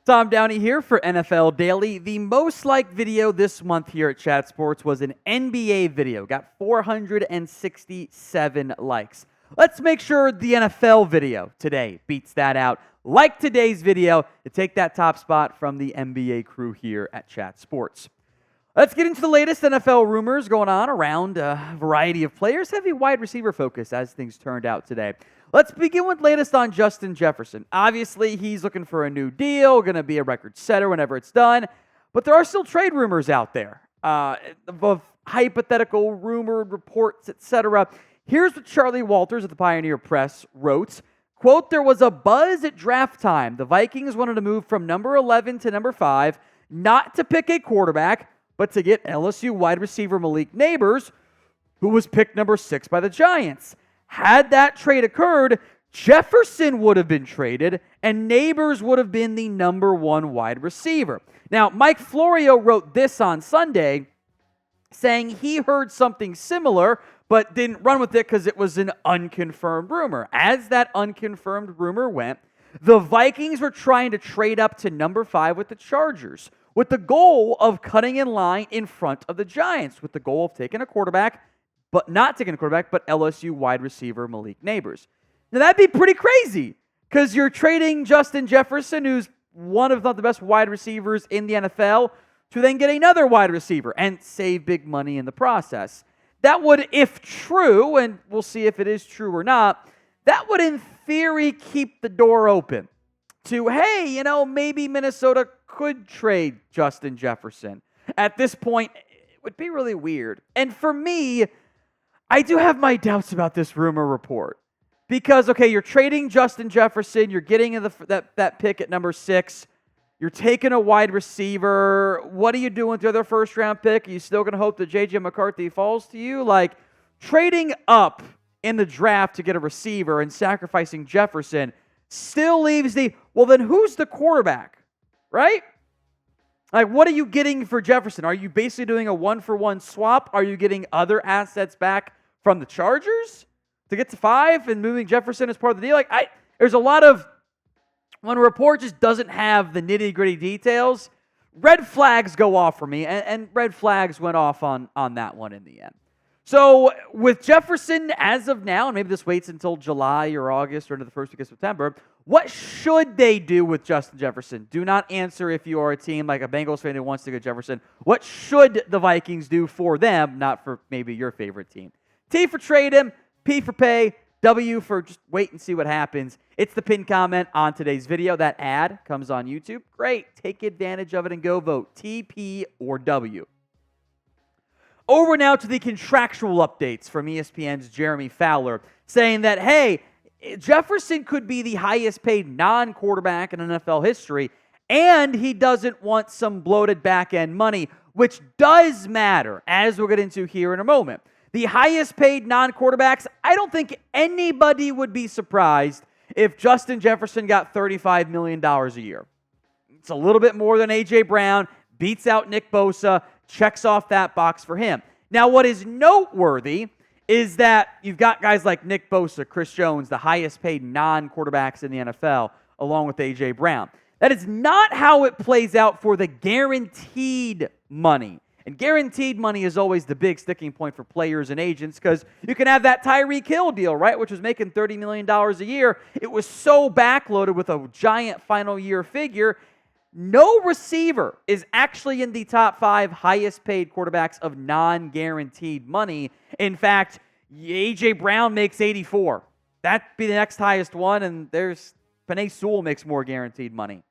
Tom Downey here for NFL Daily. The most liked video this month here at Chat Sports was an NBA video. Got 467 likes. Let's make sure the NFL video today beats that out. Like today's video to take that top spot from the NBA crew here at Chat Sports. Let's get into the latest NFL rumors going on around a variety of players. Heavy wide receiver focus as things turned out today. Let's begin with latest on Justin Jefferson. Obviously, he's looking for a new deal, going to be a record setter whenever it's done. But there are still trade rumors out there of hypothetical rumored reports, etc. Here's what Charley Walters of the Pioneer Press wrote. Quote, there was a buzz at draft time. The Vikings wanted to move from number 11 to number 5, not to pick a quarterback, but to get LSU wide receiver Malik Nabers, who was picked number 6 by the Giants. Had that trade occurred, Jefferson would have been traded, and Nabers would have been the number 1 wide receiver. Now, Mike Florio wrote this on Sunday, saying he heard something similar, but didn't run with it because it was an unconfirmed rumor. As that unconfirmed rumor went, the Vikings were trying to trade up to number 5 with the Chargers, with the goal of cutting in line in front of the Giants, with the goal of taking a quarterback, but not taking a quarterback, but LSU wide receiver Malik Nabers. Now, that'd be pretty crazy, because you're trading Justin Jefferson, who's one of not the best wide receivers in the NFL, to then get another wide receiver and save big money in the process. That would, if true, and we'll see if it is true or not, that would in theory keep the door open to, hey, maybe Minnesota could trade Justin Jefferson. At this point, it would be really weird. And for me, I do have my doubts about this rumor report. Because, okay, you're trading Justin Jefferson, you're getting that pick at number 6, you're taking a wide receiver. What are you doing with the other first-round pick? Are you still going to hope that J.J. McCarthy falls to you? Like, trading up in the draft to get a receiver and sacrificing Jefferson still leaves well, then who's the quarterback, right? Like, what are you getting for Jefferson? Are you basically doing a one-for-one swap? Are you getting other assets back from the Chargers to get to 5 and moving Jefferson as part of the deal? Like, there's a lot of, when a report just doesn't have the nitty-gritty details, red flags go off for me, and red flags went off on that one in the end. So with Jefferson, as of now, and maybe this waits until July or August or into the first week of September, what should they do with Justin Jefferson? Do not answer if you are a team like a Bengals fan who wants to get Jefferson. What should the Vikings do for them, not for maybe your favorite team? T for trade him, P for pay, W for just wait and see what happens. It's the pinned comment on today's video. That ad comes on YouTube. Great. Take advantage of it and go vote. T, P, or W. Over now to the contractual updates from ESPN's Jeremy Fowler, saying that, hey, Jefferson could be the highest paid non-quarterback in NFL history, and he doesn't want some bloated back-end money, which does matter, as we'll get into here in a moment. The highest paid non-quarterbacks, I don't think anybody would be surprised if Justin Jefferson got $35 million a year. It's a little bit more than A.J. Brown, beats out Nick Bosa, checks off that box for him. Now, what is noteworthy is that you've got guys like Nick Bosa, Chris Jones, the highest paid non-quarterbacks in the NFL, along with A.J. Brown. That is not how it plays out for the guaranteed money. And guaranteed money is always the big sticking point for players and agents, because you can have that Tyreek Hill deal, right, which was making $30 million a year. It was so backloaded with a giant final year figure. No receiver is actually in the top 5 highest paid quarterbacks of non-guaranteed money. In fact, A.J. Brown makes 84. That'd be the next highest one, and there's Penei Sewell makes more guaranteed money.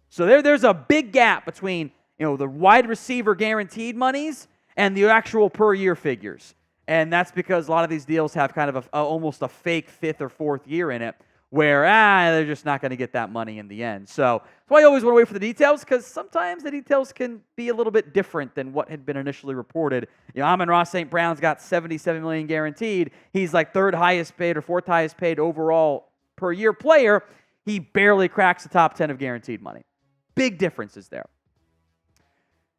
So there's a big gap between the wide receiver guaranteed monies and the actual per year figures. And that's because a lot of these deals have kind of almost a fake 5th or 4th year in it, where they're just not going to get that money in the end. So that's why I always want to wait for the details, because sometimes the details can be a little bit different than what had been initially reported. Amon-Ra St. Brown's got $77 million guaranteed. He's like 3rd highest paid or 4th highest paid overall per year player. He barely cracks the top 10 of guaranteed money. Big differences there.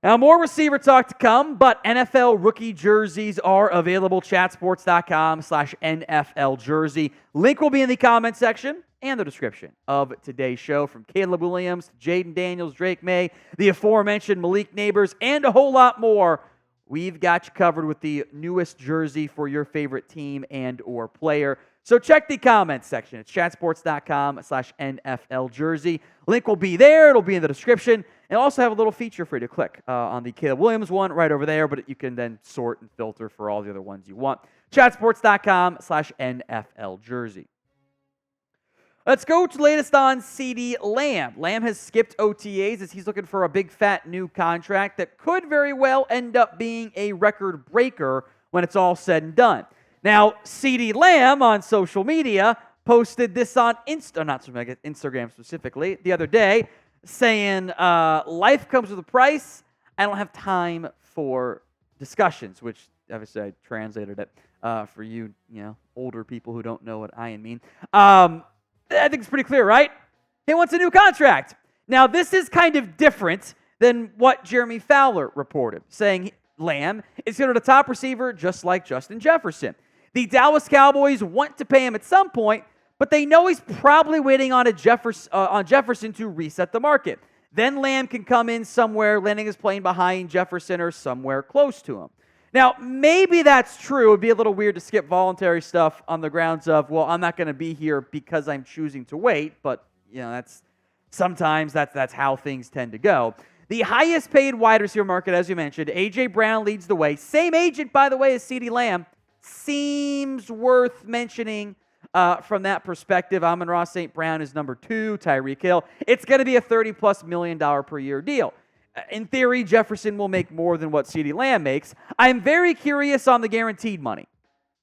Now, more receiver talk to come, but NFL rookie jerseys are available. Chatsports.com/NFL jersey. Link will be in the comment section. and the description of today's show. From Caleb Williams to Jaden Daniels, Drake May, the aforementioned Malik Nabers, and a whole lot more, we've got you covered with the newest jersey for your favorite team and or player. So check the comments section. It's chatsports.com/NFL jersey. Link will be there. It'll be in the description. And also have a little feature for you to click on the Caleb Williams one right over there, but you can then sort and filter for all the other ones you want. Chatsports.com/NFL jersey. Let's go to the latest on CeeDee Lamb. Lamb has skipped OTAs as he's looking for a big fat new contract that could very well end up being a record breaker when it's all said and done. Now, CeeDee Lamb on social media posted this on Instagram specifically the other day, saying, life comes with a price. I don't have time for discussions, which obviously I translated it for you, older people who don't know what I mean. I think it's pretty clear, right? He wants a new contract. Now, this is kind of different than what Jeremy Fowler reported, saying Lamb is considered a top receiver just like Justin Jefferson. The Dallas Cowboys want to pay him at some point, but they know he's probably waiting on Jefferson to reset the market. Then Lamb can come in somewhere, landing his plane behind Jefferson or somewhere close to him. Now, maybe that's true. It would be a little weird to skip voluntary stuff on the grounds of, well, I'm not going to be here because I'm choosing to wait, but that's how things tend to go. The highest paid wide receiver market, as you mentioned, A.J. Brown leads the way. Same agent, by the way, as CeeDee Lamb. Seems worth mentioning from that perspective. Amon-Ra St. Brown is number 2, Tyreek Hill. It's going to be a $30+ million per year deal. In theory, Jefferson will make more than what CeeDee Lamb makes. I'm very curious on the guaranteed money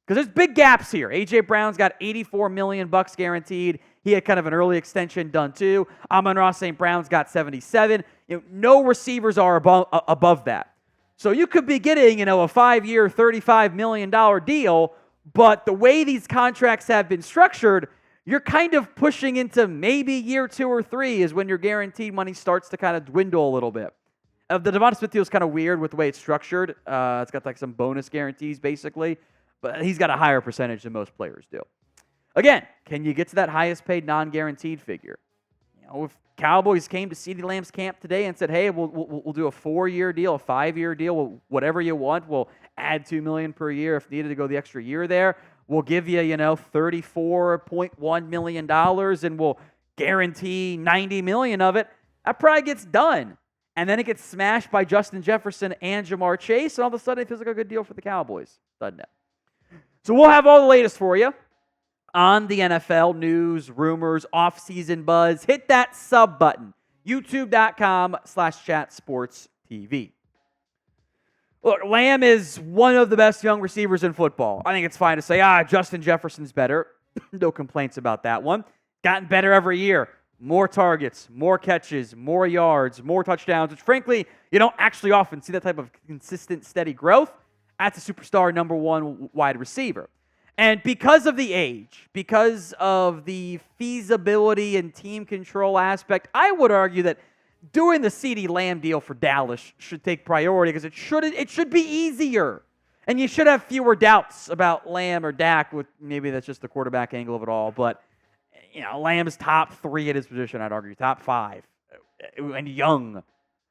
because there's big gaps here. A.J. Brown's got $84 million guaranteed. He had kind of an early extension done too. Amon-Ra St. Brown's got 77. No receivers are above that. So you could be getting, a 5-year, $35 million deal, but the way these contracts have been structured, you're kind of pushing into maybe year 2 or 3 is when your guaranteed money starts to kind of dwindle a little bit. The Devonta Smith deal is kind of weird with the way it's structured. It's got like some bonus guarantees basically, but he's got a higher percentage than most players do. Again, can you get to that highest paid non-guaranteed figure? If Cowboys came to CeeDee Lamb's camp today and said, hey, we'll do a 4-year deal, a 5-year deal, whatever you want. We'll add $2 million per year if needed to go the extra year there. We'll give you, $34.1 million and we'll guarantee $90 million of it. That probably gets done. And then it gets smashed by Justin Jefferson and Jamar Chase, and all of a sudden it feels like a good deal for the Cowboys, doesn't it? So we'll have all the latest for you on the NFL news, rumors, off-season buzz. Hit that sub button, youtube.com/chatsportstv. Look, Lamb is one of the best young receivers in football. I think it's fine to say, Justin Jefferson's better. No complaints about that one. Gotten better every year. More targets, more catches, more yards, more touchdowns, which frankly, you don't actually often see that type of consistent, steady growth. That's a superstar number 1 wide receiver. And because of the age, because of the feasibility and team control aspect, I would argue that doing the CeeDee Lamb deal for Dallas should take priority because it should be easier. And you should have fewer doubts about Lamb or Dak. Maybe that's just the quarterback angle of it all. But, Lamb is top 3 at his position, I'd argue. Top 5. And young.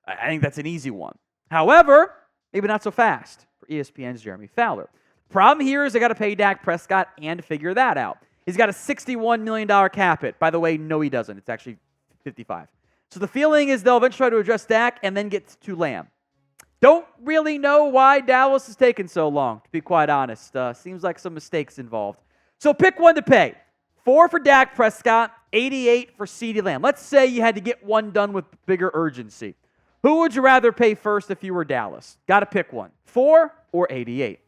I think that's an easy one. However, maybe not so fast for ESPN's Jeremy Fowler. Problem here is they got to pay Dak Prescott and figure that out. He's got a $61 million cap hit. By the way, no, he doesn't. It's actually 55. So the feeling is they'll eventually try to address Dak and then get to Lamb. Don't really know why Dallas is taking so long, to be quite honest. Seems like some mistakes involved. So pick one to pay. 4 for Dak Prescott, 88 for CeeDee Lamb. Let's say you had to get one done with bigger urgency. Who would you rather pay first if you were Dallas? Got to pick one. 4 or 88.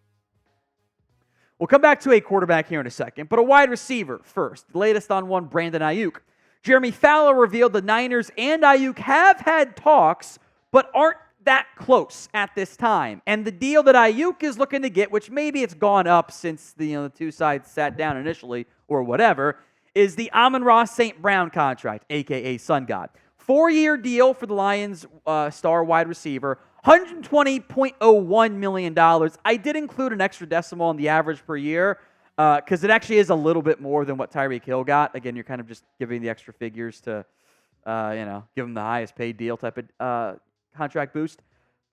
We'll come back to a quarterback here in a second, but a wide receiver first. The latest on one, Brandon Aiyuk. Jeremy Fowler revealed the Niners and Aiyuk have had talks, but aren't that close at this time. And the deal that Aiyuk is looking to get, which maybe it's gone up since the two sides sat down initially or whatever, is the Amon-Ra St. Brown contract, a.k.a. Sun God. 4-year deal for the Lions star wide receiver, $120.01 million. I did include an extra decimal on the average per year. because it actually is a little bit more than what Tyreek Hill got. Again, you're kind of just giving the extra figures to, give him the highest paid deal type of contract boost.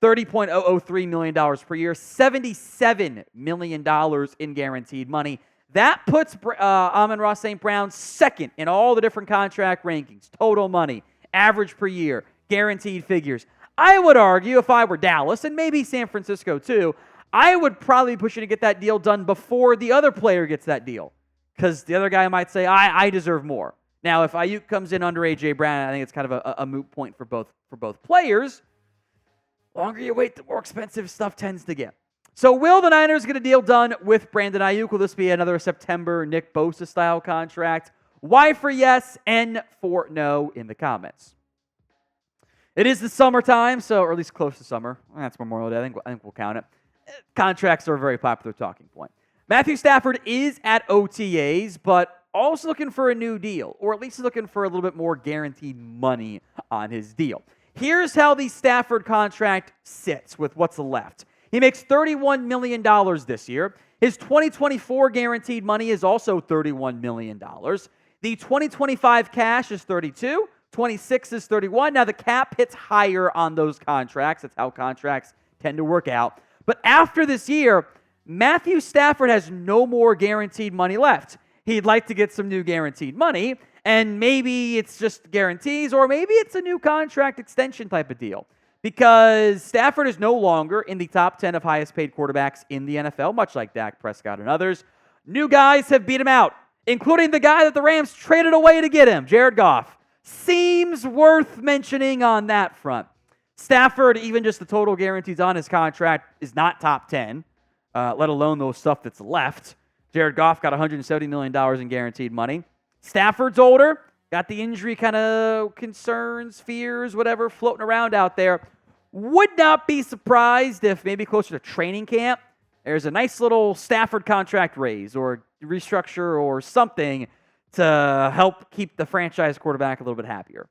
$30.003 million per year, $77 million in guaranteed money. That puts Amon-Ra St. Brown second in all the different contract rankings. Total money, average per year, guaranteed figures. I would argue if I were Dallas, and maybe San Francisco too, I would probably be pushing to get that deal done before the other player gets that deal. Because the other guy might say, I deserve more. Now, if Aiyuk comes in under A.J. Brown, I think it's kind of a moot point for both players. The longer you wait, the more expensive stuff tends to get. So will the Niners get a deal done with Brandon Aiyuk? Will this be another September Nick Bosa-style contract? Y for yes, N for no in the comments. It is the summertime, or at least close to summer. That's Memorial Day. I think we'll count it. Contracts are a very popular talking point. Matthew Stafford is at OTAs, but also looking for a new deal, or at least looking for a little bit more guaranteed money on his deal. Here's how the Stafford contract sits with what's left. He makes $31 million this year. His 2024 guaranteed money is also $31 million. The 2025 cash is $32. 26 is $31. Now, the cap hits higher on those contracts. That's how contracts tend to work out. But after this year, Matthew Stafford has no more guaranteed money left. He'd like to get some new guaranteed money, and maybe it's just guarantees, or maybe it's a new contract extension type of deal. Because Stafford is no longer in the top 10 of highest paid quarterbacks in the NFL, much like Dak Prescott and others. New guys have beat him out, including the guy that the Rams traded away to get him, Jared Goff. Seems worth mentioning on that front. Stafford, even just the total guarantees on his contract, is not top 10, let alone those stuff that's left. Jared Goff got $170 million in guaranteed money. Stafford's older, got the injury kind of concerns, fears, whatever, floating around out there. Would not be surprised if maybe closer to training camp, there's a nice little Stafford contract raise or restructure or something to help keep the franchise quarterback a little bit happier.